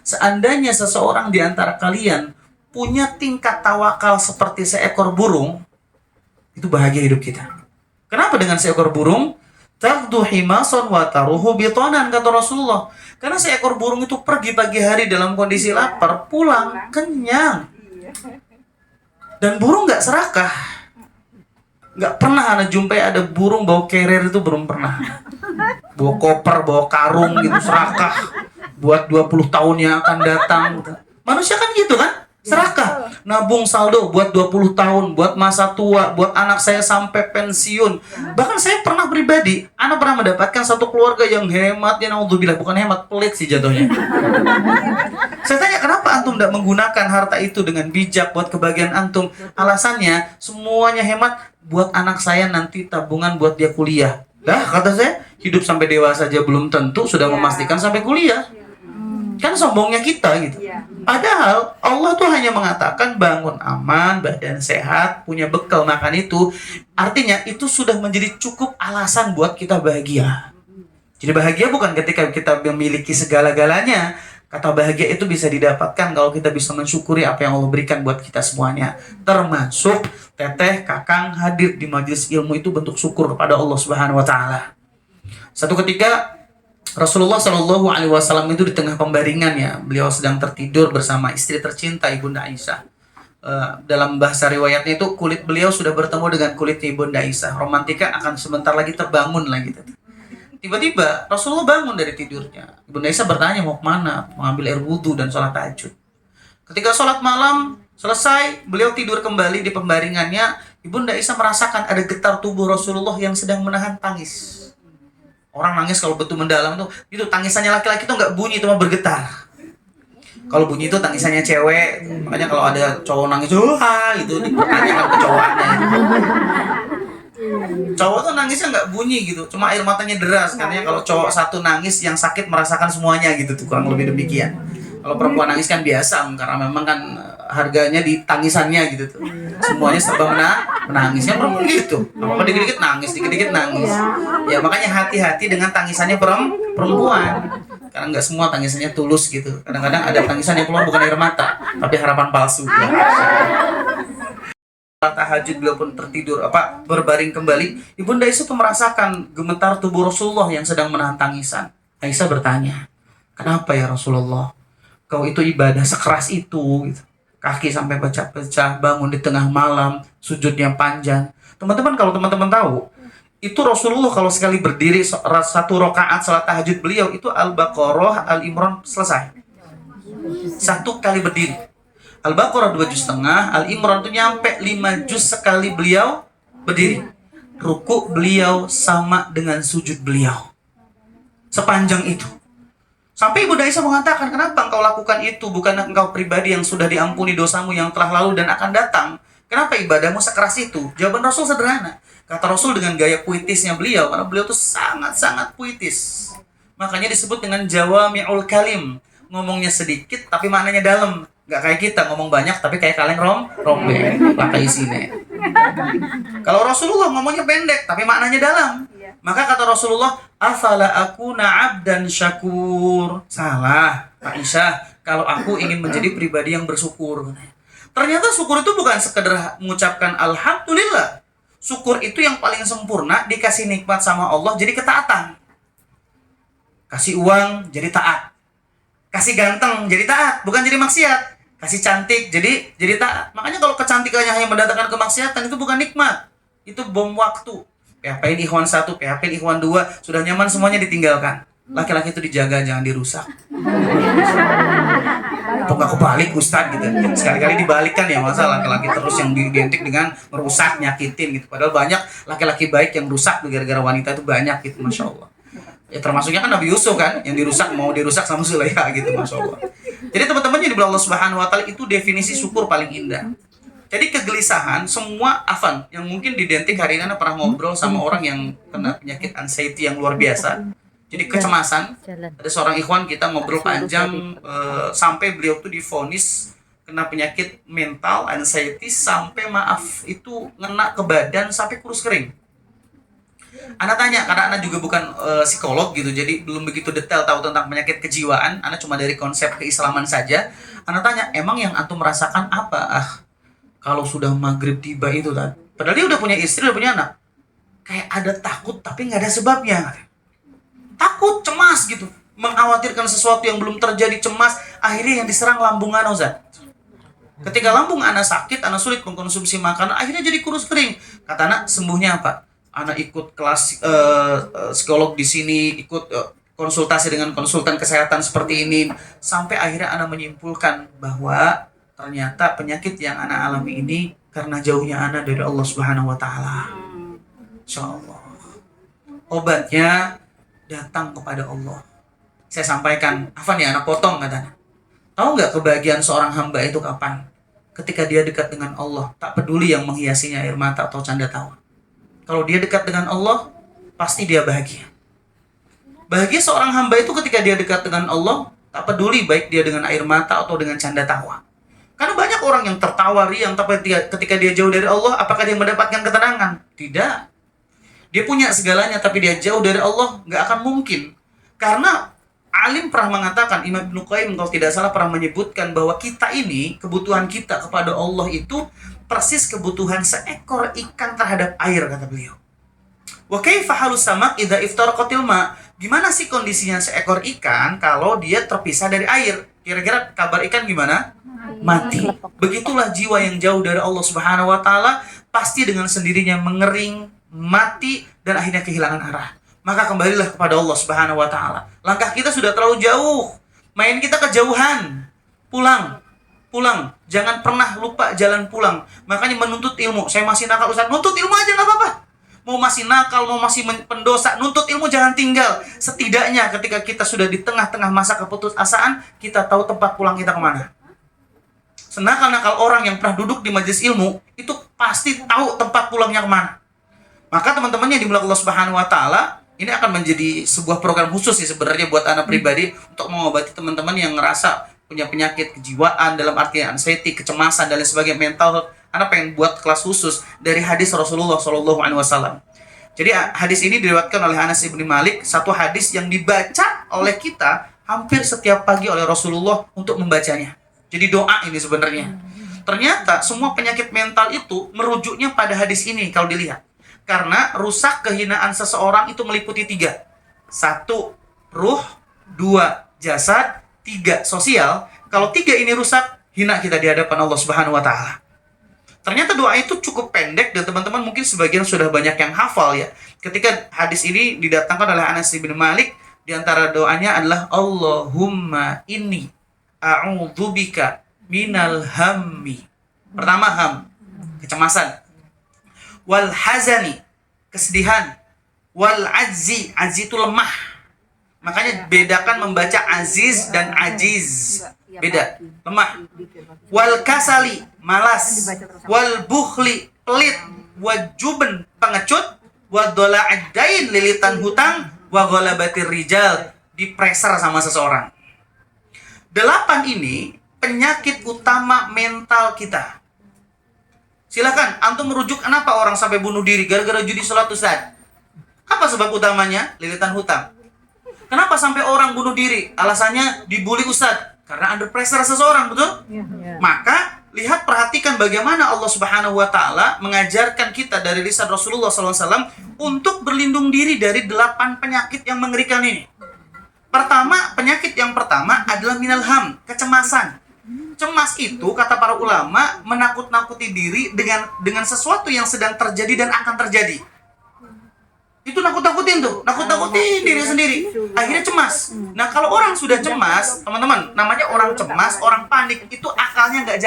Seandainya seseorang di antara kalian punya tingkat tawakal seperti seekor burung, itu bahagia hidup kita. Kenapa dengan seekor burung? Tagdu himason wa taruhu bitonan, kata Rasulullah. Karena seekor burung itu pergi pagi hari dalam kondisi lapar, pulang kenyang. Dan burung nggak serakah. Nggak pernah Anda jumpai ada burung bawa carrier, itu belum pernah. Bawa koper, bawa karung gitu, serakah. Buat 20 tahun yang akan datang. Manusia kan gitu kan? Serakah. Nabung saldo buat 20 tahun, buat masa tua, buat anak saya sampai pensiun. Bahkan saya pernah pribadi, Anda pernah mendapatkan satu keluarga yang hemat, ya naudzubillah, bukan hemat, pelit sih jatuhnya. Saya tanya, kenapa antum tidak menggunakan harta itu dengan bijak buat kebahagiaan antum? Alasannya, semuanya hemat buat anak saya nanti, tabungan buat dia kuliah. Dah, kata saya, hidup sampai dewasa saja belum tentu sudah memastikan sampai kuliah. Kan sombongnya kita gitu. Padahal Allah tuh hanya mengatakan bangun aman, badan sehat, punya bekal makan itu. Artinya itu sudah menjadi cukup alasan buat kita bahagia. Jadi bahagia bukan ketika kita memiliki segala-galanya. Kata bahagia itu bisa didapatkan kalau kita bisa mensyukuri apa yang Allah berikan buat kita semuanya. Termasuk teteh, kakang hadir di majelis ilmu itu bentuk syukur kepada Allah Subhanahu wa taala. Satu ketika Rasulullah Shallallahu Alaihi Wasallam itu di tengah pembaringan ya, beliau sedang tertidur bersama istri tercinta Ibunda Aisyah. Dalam bahasa riwayatnya itu kulit beliau sudah bertemu dengan kulitnya Ibunda Aisyah. Romantika akan sebentar lagi terbangun lagi. Tiba-tiba Rasulullah bangun dari tidurnya. Ibunda Aisyah bertanya mau kemana? Mengambil air wudhu dan sholat tahajud. Ketika sholat malam selesai, beliau tidur kembali di pembaringannya. Ibunda Aisyah merasakan ada getar tubuh Rasulullah yang sedang menahan tangis. Orang nangis kalau betul mendalam tuh, itu tangisannya laki-laki tuh nggak bunyi, cuma bergetar. Kalau bunyi itu tangisannya cewek. Makanya kalau ada cowok nangis, wah itu dipertanyakan ke cowoknya. Cowok tuh nangisnya nggak bunyi gitu, cuma air matanya deras. Karena kalau cowok satu nangis, yang sakit merasakan semuanya gitu tuh, kurang lebih demikian. Kalau perempuan nangis kan biasa, karena memang kan harganya di tangisannya gitu tuh. Semuanya serba menangis. Yang perempuan gitu. Apa dikit-dikit nangis, dikit-dikit nangis. Ya makanya hati-hati dengan tangisannya perempuan. Karena nggak semua tangisannya tulus gitu. Kadang-kadang ada tangisan yang keluar bukan air mata, tapi harapan palsu. Tahajud beliau pun tertidur berbaring kembali. Ibunda Aisyah tuh merasakan gemetar tubuh Rasulullah yang sedang menahan tangisan. Aisyah bertanya, kenapa ya Rasulullah? Kau itu ibadah sekeras itu gitu. Kaki sampai pecah-pecah, bangun di tengah malam, sujudnya panjang. Teman-teman, kalau teman-teman tahu, itu Rasulullah kalau sekali berdiri satu rakaat salat tahajud beliau itu Al-Baqarah, Al-Imran selesai. Satu kali berdiri. Al-Baqarah 2 juz setengah, Al-Imran itu nyampe 5 juz sekali beliau berdiri. Ruku beliau sama dengan sujud beliau. Sepanjang itu. Sampai Ibu Aisyah mengatakan, kenapa engkau lakukan itu? Bukan engkau pribadi yang sudah diampuni dosamu yang telah lalu dan akan datang? Kenapa ibadahmu sekeras itu? Jawaban Rasul sederhana. Kata Rasul dengan gaya puitisnya beliau, karena beliau tuh sangat-sangat puitis. Makanya disebut dengan jawami'ul kalim. Ngomongnya sedikit tapi maknanya dalam. Gak kayak kita ngomong banyak tapi kayak kaleng rombeng. Laka isinya. Kalau Rasulullah ngomongnya pendek tapi maknanya dalam. Maka kata Rasulullah, afala akuna abdan syakur. Salah, Aisyah, kalau aku ingin menjadi pribadi yang bersyukur. Ternyata syukur itu bukan sekedar mengucapkan alhamdulillah. Syukur itu yang paling sempurna, dikasih nikmat sama Allah jadi ketaatan. Kasih uang jadi taat. Kasih ganteng jadi taat, bukan jadi maksiat. Kasih cantik jadi taat. Makanya kalau kecantikannya hanya mendatangkan kemaksiatan, itu bukan nikmat. Itu bom waktu. PHP Ikhwan 1, PHP Ikhwan 2, sudah nyaman semuanya ditinggalkan. Laki-laki itu dijaga, jangan dirusak. Kok nggak kebalik Ustadz gitu. Sekali-kali dibalikkan ya, masa laki-laki terus yang identik dengan merusak, nyakitin gitu. Padahal banyak laki-laki baik yang rusak gara-gara wanita itu banyak gitu, Masya Allah. Ya termasuknya kan Nabi Yusuf kan, yang mau dirusak sama Zulaikha gitu, Masya Allah. Jadi teman-teman yang dibilang Allah Subhanahu Wa Taala itu definisi syukur paling indah. Jadi kegelisahan, semua yang mungkin identik hari ini pernah ngobrol sama orang yang kena penyakit anxiety yang luar biasa. Jadi kecemasan, ada seorang ikhwan kita ngobrol panjang sampai beliau tuh divonis kena penyakit mental, anxiety, sampai itu ngena ke badan sampai kurus kering. Ana tanya, karena Ana juga bukan psikolog gitu, jadi belum begitu detail tahu tentang penyakit kejiwaan. Ana cuma dari konsep keislaman saja. Ana tanya, emang yang antum merasakan apa? Kalau sudah maghrib tiba itu kan, padahal dia udah punya istri, udah punya anak, kayak ada takut tapi nggak ada sebabnya. Takut, cemas gitu, mengkhawatirkan sesuatu yang belum terjadi, cemas. Akhirnya yang diserang lambung ana, Ustaz. Ketika lambung ana sakit, ana sulit mengkonsumsi makanan, akhirnya jadi kurus kering. Kata anak, sembuhnya apa? Ana ikut kelas psikolog di sini, ikut konsultasi dengan konsultan kesehatan seperti ini, sampai akhirnya ana menyimpulkan bahwa ternyata penyakit yang ana alami ini karena jauhnya ana dari Allah Subhanahu wa taala. Insyaallah. Obatnya datang kepada Allah. Saya sampaikan, Afan ya anak potong katanya. Tahu nggak kebahagiaan seorang hamba itu kapan? Ketika dia dekat dengan Allah, tak peduli yang menghiasinya air mata atau canda tawa. Kalau dia dekat dengan Allah, pasti dia bahagia. Bahagia seorang hamba itu ketika dia dekat dengan Allah, tak peduli baik dia dengan air mata atau dengan canda tawa. Karena banyak orang yang tertawa riang, tapi ketika dia jauh dari Allah, apakah dia mendapatkan ketenangan? Tidak. Dia punya segalanya, tapi dia jauh dari Allah, nggak akan mungkin. Karena alim pernah mengatakan, Imam Ibnu Qayyim kalau tidak salah pernah menyebutkan bahwa kita ini, kebutuhan kita kepada Allah itu persis kebutuhan seekor ikan terhadap air, kata beliau. Wa kaifa halus samak idza iftaraqatil ma? Gimana sih kondisinya seekor ikan kalau dia terpisah dari air? Kira-kira kabar ikan gimana? Mati. Begitulah jiwa yang jauh dari Allah Subhanahu wa taala pasti dengan sendirinya mengering, mati, dan akhirnya kehilangan arah. Maka kembalilah kepada Allah Subhanahu wa taala. Langkah kita sudah terlalu jauh. Main kita kejauhan. Pulang. Jangan pernah lupa jalan pulang. Makanya menuntut ilmu. Saya masih nakal, Ustaz. Nuntut ilmu aja nggak apa-apa. Mau masih nakal, mau masih pendosa, nuntut ilmu jangan tinggal. Setidaknya ketika kita sudah di tengah-tengah masa keputusasaan, kita tahu tempat pulang kita kemana. Senakal-nakal orang yang pernah duduk di majelis ilmu, itu pasti tahu tempat pulangnya kemana. Maka teman-teman yang dimulai Allah Subhanahu wa taala, ini akan menjadi sebuah program khusus sih sebenarnya buat anak pribadi untuk mengobati teman-teman yang ngerasa punya penyakit kejiwaan dalam artian anxiety, kecemasan dan lain sebagainya, mental health. Anak pengen buat kelas khusus dari hadis Rasulullah SAW. Jadi hadis ini diriwayatkan oleh Anas bin Malik, satu hadis yang dibaca oleh kita hampir setiap pagi oleh Rasulullah untuk membacanya. Jadi doa ini sebenarnya. Ternyata semua penyakit mental itu merujuknya pada hadis ini kalau dilihat. Karena rusak kehinaan seseorang itu meliputi 3. 1, ruh. 2, jasad. 3, sosial. Kalau 3 ini rusak, hina kita di hadapan Allah Subhanahu wa taala. Ternyata doa itu cukup pendek dan teman-teman mungkin sebagian sudah banyak yang hafal ya. Ketika hadis ini didatangkan oleh Anas bin Malik, di antara doanya adalah Allahumma inni a'udzubika minal hammi. Pertama ham, kecemasan. Wal hazani, kesedihan. Wal ajzi, ajzi itu lemah. Makanya bedakan membaca aziz dan ajiz. Beda, lemah. Wal kasali, malas. Wal bukhli, pelit. Wajubn, pengecut. Wadola'adain, lilitan hutang. Wa ghalabatir rijal, dipreser sama seseorang. 8 ini penyakit utama mental kita. Silakan, antum merujuk kenapa orang sampai bunuh diri gara-gara judi sholat, Ustaz? Apa sebab utamanya? Lilitan hutang. Kenapa sampai orang bunuh diri? Alasannya dibully, Ustaz. Karena under pressure seseorang, betul? Ya. Maka lihat, perhatikan bagaimana Allah Subhanahu wa taala mengajarkan kita dari lisan Rasulullah SAW untuk berlindung diri dari 8 penyakit yang mengerikan ini. Penyakit yang pertama adalah minal ham, kecemasan. Cemas itu, kata para ulama, menakut-nakuti diri dengan sesuatu yang sedang terjadi dan akan terjadi. Itu nakut-nakutin tuh, nakut-nakutin diri sendiri. Akhirnya cemas. Nah, kalau orang sudah cemas, teman-teman, namanya orang cemas, orang panik, itu akalnya nggak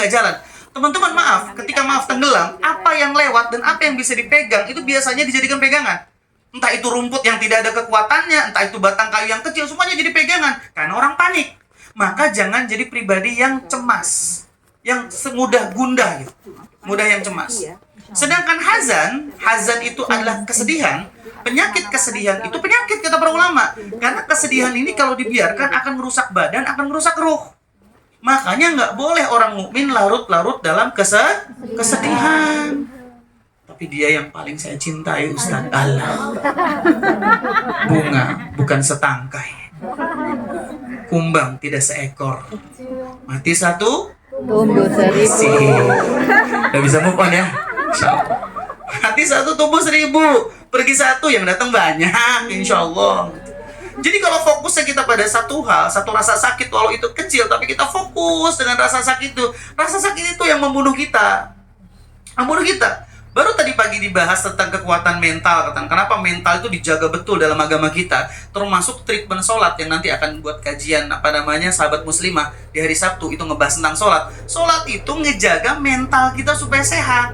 jalan. Teman-teman, maaf, ketika maaf tenggelam, apa yang lewat dan apa yang bisa dipegang, itu biasanya dijadikan pegangan. Entah itu rumput yang tidak ada kekuatannya, entah itu batang kayu yang kecil, semuanya jadi pegangan. Karena orang panik. Maka jangan jadi pribadi yang cemas, yang semudah gundah gitu. Mudah yang cemas. Sedangkan hazan itu adalah kesedihan. Penyakit kesedihan itu penyakit, kata para ulama. Karena kesedihan ini kalau dibiarkan akan merusak badan, akan merusak ruh. Makanya nggak boleh orang mukmin larut-larut dalam kesedihan. Tapi Tapi dia yang paling saya cintai, Ustaz. Allah. Bunga bukan setangkai. Kumbang tidak seekor. Mati satu, tumbuh seribu. Gak bisa move on ya. Insya Allah. Mati satu, tumbuh 1000. Pergi satu, yang datang banyak. Insya Allah. Jadi kalau fokusnya kita pada satu hal, satu rasa sakit, walau itu kecil, tapi kita fokus dengan rasa sakit itu. Rasa sakit itu yang membunuh kita. Membunuh kita. Baru tadi pagi dibahas tentang kekuatan mental. Kenapa mental itu dijaga betul dalam agama kita. Termasuk treatment sholat yang nanti akan buat kajian, sahabat muslimah di hari Sabtu itu ngebahas tentang sholat. Sholat itu ngejaga mental kita supaya sehat.